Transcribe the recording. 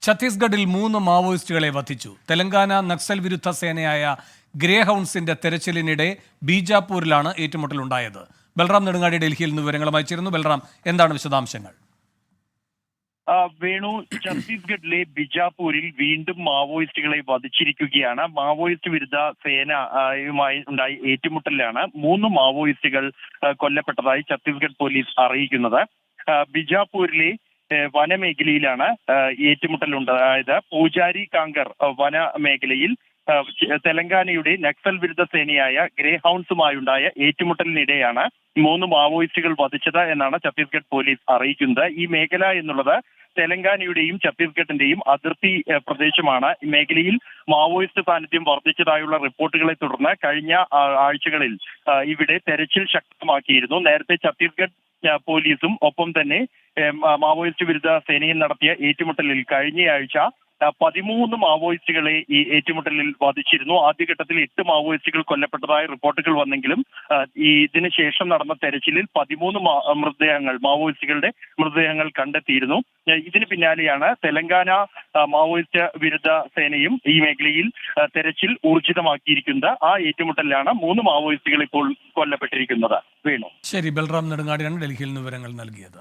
ഛത്തീസ്ഗഡിൽ 3 മാവോയിസ്റ്റുകളെ വധിച്ചു. തെലങ്കാന നക്സൽ വിരുദ്ധ സേനയായ ഗ്രേ ഹൗൺസിന്റെ തെരച്ചിലിനിടെ ബീജാപൂരിലാണ് ഏറ്റുമുട്ടലുണ്ടായത്. ബൽറാം നെടുങ്ങാടി ഡൽഹിയിൽ നിന്ന് വിവരങ്ങളുമായി ചേരുന്നു. ബൽറാം, എന്താണ് വിശദാംശങ്ങൾ? വേണു, ഛത്തീസ്ഗഡിലെ ബിജാപൂരിൽ വീണ്ടും മാവോയിസ്റ്റുകളെ വധിച്ചിരിക്കുകയാണ്. മാവോയിസ്റ്റ് വിരുദ്ധ സേനയുമായി ഉണ്ടായ ഏറ്റുമുട്ടലിലാണ് 3 മാവോയിസ്റ്റുകൾ കൊല്ലപ്പെട്ടതായി ഛത്തീസ്ഗഡ് പോലീസ് അറിയിക്കുന്നത്. ബിജാപൂരിലെ വനമേഖലയിലാണ് ഏറ്റുമുട്ടലുണ്ടായത്. പൂജാരി കാങ്കർ വനമേഖലയിൽ തെലങ്കാനയുടെ നക്സൽ വിരുദ്ധ സേനയായ ഗ്രേ ഹൗൺസുമായുണ്ടായ ഏറ്റുമുട്ടലിനിടെയാണ് 3 മാവോയിസ്റ്റുകൾ വധിച്ചത് എന്നാണ് ഛത്തീസ്ഗഡ് പോലീസ് അറിയിക്കുന്നത്. ഈ മേഖല എന്നുള്ളത് തെലങ്കാനയുടെയും ഛത്തീസ്ഗഡിന്റെയും അതിർത്തി പ്രദേശമാണ്. ഈ മേഖലയിൽ മാവോയിസ്റ്റ് സാന്നിധ്യം വർദ്ധിച്ചതായുള്ള റിപ്പോർട്ടുകളെ തുടർന്ന് കഴിഞ്ഞ ആഴ്ചകളിൽ ഇവിടെ തെരച്ചിൽ ശക്തമാക്കിയിരുന്നു. നേരത്തെ ഛത്തീസ്ഗഡ് പോലീസും ഒപ്പം തന്നെ മാവോയിസ്റ്റ് വിരുദ്ധ സേനയും നടത്തിയ ഏറ്റുമുട്ടലിൽ കഴിഞ്ഞയാഴ്ച 13 മാവോയിസ്റ്റുകളെ ഈ ഏറ്റുമുട്ടലിൽ വധിച്ചിരുന്നു. ആദ്യഘട്ടത്തിൽ 8 മാവോയിസ്റ്റുകൾ കൊല്ലപ്പെട്ടതായ റിപ്പോർട്ടുകൾ വന്നെങ്കിലും ഇതിന് ശേഷം നടന്ന തെരച്ചിലിൽ 13 മാവോയിസ്റ്റുകളുടെ മൃതദേഹങ്ങൾ കണ്ടെത്തിയിരുന്നു. ഇതിന് പിന്നാലെയാണ് തെലങ്കാന മാവോയിസ്റ്റ് വിരുദ്ധ സേനയും ഈ മേഖലയിൽ തെരച്ചിൽ ഊർജിതമാക്കിയിരിക്കുന്നത്. ആ ഏറ്റുമുട്ടലിലാണ് 3 മാവോയിസ്റ്റുകൾ ഇപ്പോൾ കൊല്ലപ്പെട്ടിരിക്കുന്നത്. വേണു. ശരി, ബൽറാം നെടുങ്ങാടിയാണ് ഡൽഹിയിൽ നിന്ന് വിവരങ്ങൾ നൽകിയത്.